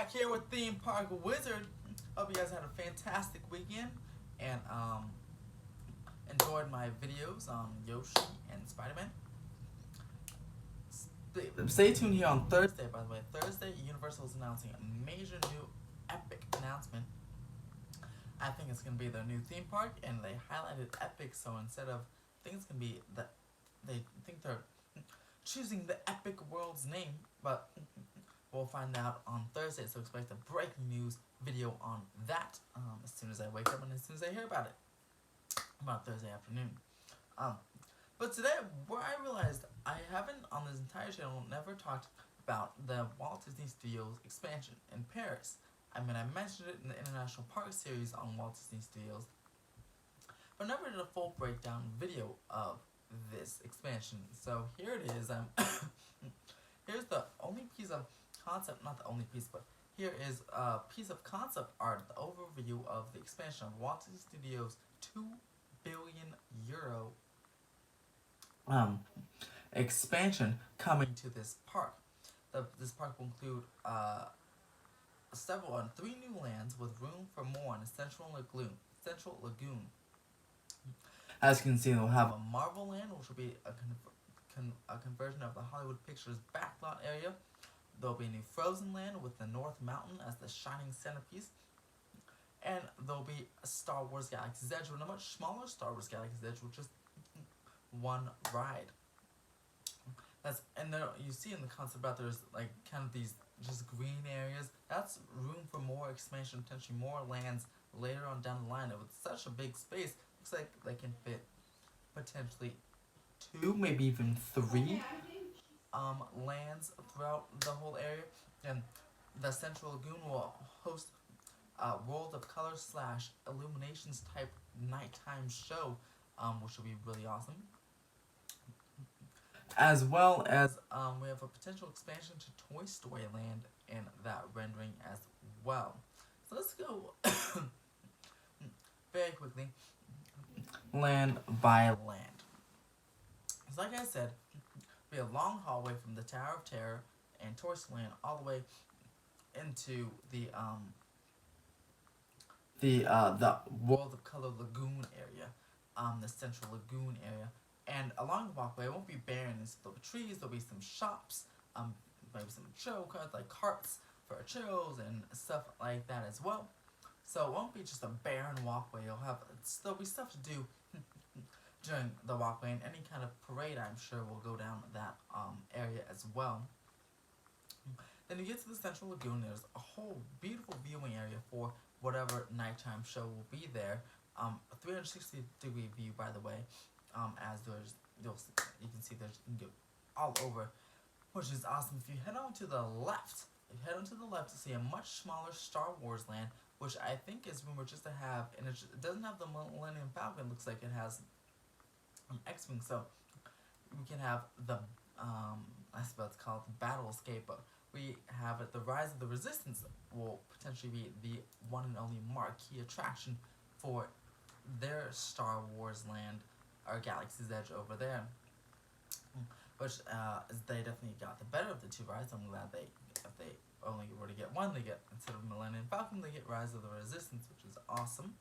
back here with Theme Park Wizard. Hope you guys had a fantastic weekend and enjoyed my videos on Yoshi and Spider-Man. Stay tuned here on Thursday, by the way. Thursday, Universal is announcing a major new epic announcement. I think it's going to be their new theme park, and they highlighted epic, so instead of, I think it's going to be, they think they're choosing the Epic World's name, but we'll find out on Thursday, so expect a breaking news video on that as soon as I wake up and as soon as I hear about it, about Thursday afternoon. But today, where I realized I haven't, on this entire channel, never talked about the Walt Disney Studios expansion in Paris. I mean, I mentioned it in the International Park series on Walt Disney Studios, but never did a full breakdown video of this expansion. So here it is. Here's the only piece of concept, not the only piece, but here is a piece of concept art, the overview of the expansion of Walt Disney Studios' €2 billion expansion coming to this park. This park will include three new lands with room for more in a central lagoon. As you can see, they'll have a Marvel Land, which will be a conversion of the Hollywood Pictures backlot area. There'll be a new Frozen Land with the North Mountain as the shining centerpiece. And there'll be a Star Wars Galaxy's Edge with a much smaller Star Wars Galaxy's Edge with just one ride. And there, you see in the concept art, there's like kind of these just green areas. That's room for more expansion, potentially more lands later on down the line. With such a big space, looks like they can fit potentially 2, maybe even 3 lands throughout the whole area. And the Central Lagoon will host a World of Color / Illuminations type nighttime show, which will be really awesome. As well as we have a potential expansion to Toy Story Land in that rendering as well. So let's go very quickly, land by land. So like I said, be a long hallway from the Tower of Terror and Toy Story Land all the way into the World of Color Lagoon area, the Central Lagoon area. And along the walkway, it won't be barren. There'll be trees, there'll be some shops, maybe some churro carts, like carts for churros and stuff like that as well. So it won't be just a barren walkway. There'll be stuff to do during the walkway, and any kind of parade, I'm sure, will go down that area as well. Then you get to the Central Lagoon. There's a whole beautiful viewing area for whatever nighttime show will be there. A 360-degree view, by the way. As you can see you can go all over, which is awesome. If you head on to the left, to see a much smaller Star Wars Land, which I think is rumored just to have, and it doesn't have the Millennium Falcon. It looks like it has an X-Wing, so we can have the, I suppose it's called the Battle Escape, but we have it, the Rise of the Resistance will potentially be the one and only marquee attraction for their Star Wars Land, or Galaxy's Edge over there, which they definitely got the better of the two rides. I'm glad if they only were to get one, they get, instead of Millennium Falcon, they get Rise of the Resistance, which is awesome.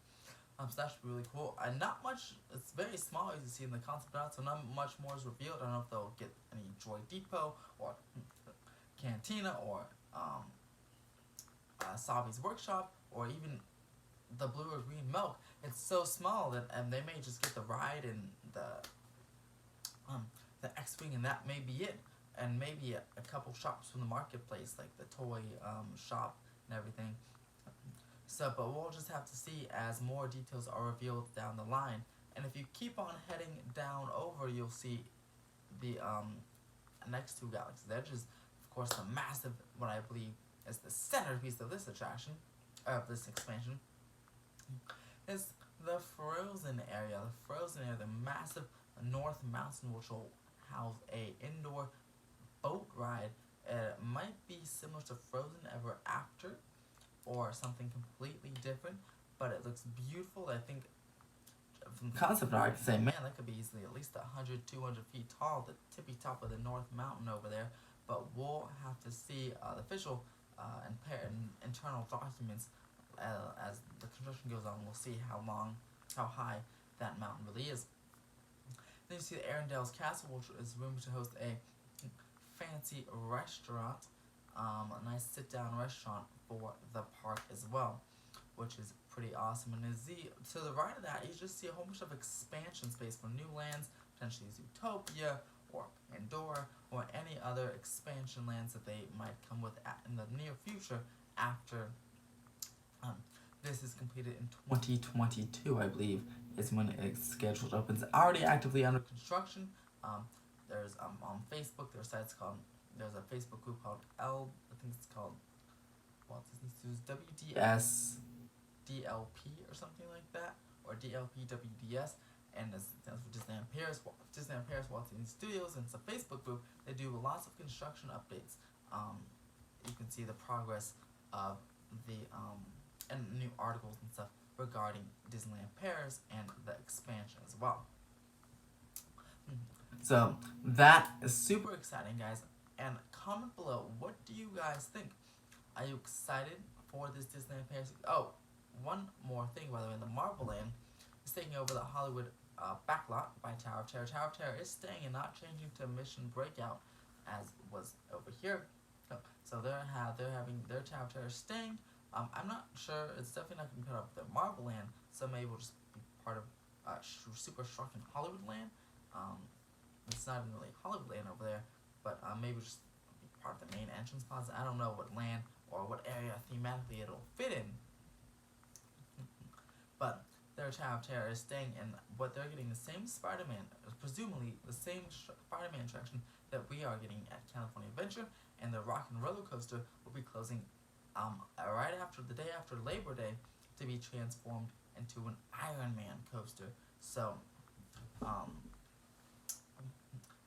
So that should be really cool. And not much, it's very small as you see in the concept art, so not much more is revealed. I don't know if they'll get any Droid Depot, or Cantina, or Savi's Workshop, or even the blue or green milk. It's so small that they may just get the ride and the X-Wing, and that may be it. And maybe a couple shops from the marketplace, like the toy shop and everything. So, but we'll just have to see as more details are revealed down the line. And if you keep on heading down over, you'll see the next two Galaxy's Edges. Of course, the massive, what I believe is the centerpiece of this attraction, of this expansion, is the Frozen area. The Frozen area, the massive North Mountain, which will house a indoor boat ride. It might be similar to Frozen Ever After, or something completely different, but it looks beautiful. I think from concept art, I can say, man, that could be easily at least 100, 200 feet tall, the tippy top of the North Mountain over there. But we'll have to see the official and internal documents as the construction goes on. We'll see how high that mountain really is. Then you see the Arundel's Castle, which is rumored to host a fancy restaurant, a nice sit-down restaurant for the park as well, which is pretty awesome. And to the right of that, you just see a whole bunch of expansion space for new lands, potentially Zootopia or Pandora or any other expansion lands that they might come with in the near future after this is completed in 2022, I believe, is when it's scheduled to open. It's already actively under construction. There's on Facebook, there's a Facebook group called I think it's called Walt Disney Studios WDS DLP or something like that, or DLP WDS, and that's for Disneyland Paris, Walt Disney Studios, and it's a Facebook group. They do lots of construction updates. You can see the progress of the and new articles and stuff regarding Disneyland Paris and the expansion as well. So that is super exciting, guys. And comment below, what do you guys think? Are you excited for this Disneyland Paris? Oh, one more thing, by the way, the Marvel Land is taking over the Hollywood backlot by Tower of Terror. Tower of Terror is staying and not changing to Mission Breakout as was over here. So they're having their Tower of Terror staying. I'm not sure, it's definitely not going to be part of the Marvel Land, so maybe we'll just be part of Super Struck in Hollywood Land. It's not even really Hollywood Land over there, but maybe just be part of the main entrance plaza. I don't know what land or what area thematically it'll fit in. But their Tower of Terror is staying, and what they're getting the same Spider-Man, presumably the same Spider-Man attraction that we are getting at California Adventure, and the Rock and Roller Coaster will be closing right after the day after Labor Day to be transformed into an Iron Man coaster. So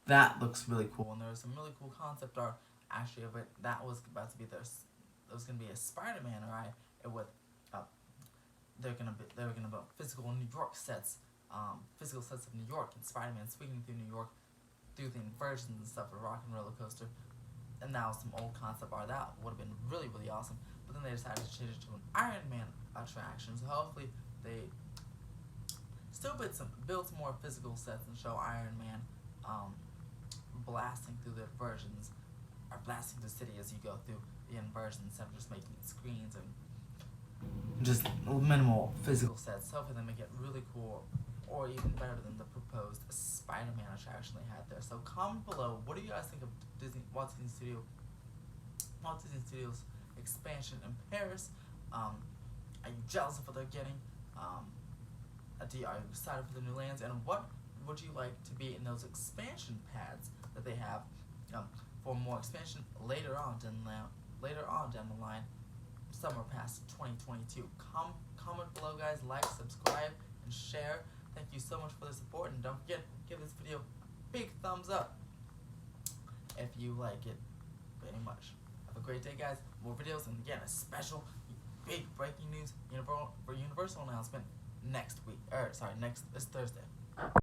that looks really cool, and there's some really cool concept art actually of it. That was about to be there was gonna be a Spider-Man ride with they're gonna build physical New York sets, physical sets of New York and Spider-Man swinging through New York through the inversions and stuff for Rock and Roller Coaster. And that was some old concept art. That would have been really, really awesome. But then they decided to change it to an Iron Man attraction. So hopefully they still build some more physical sets and show Iron Man blasting through the inversions, or blasting the city as you go through the inversions instead of just making screens and just minimal physical sets. Hopefully they make it really cool, or even better than the proposed Spider-Man attraction they had there. So comment below, what do you guys think of Walt Disney Studios expansion in Paris? Are you jealous of what they're getting? Are you excited for the new lands? And what would you like to be in those expansion pads that they have for more expansion later on down the line, summer past 2022? Comment below, guys. Like, subscribe, and share. Thank you so much for the support, and don't forget, give this video a big thumbs up if you like it very much. Have a great day, guys. More videos, and again, a special big breaking news Universal announcement next Thursday.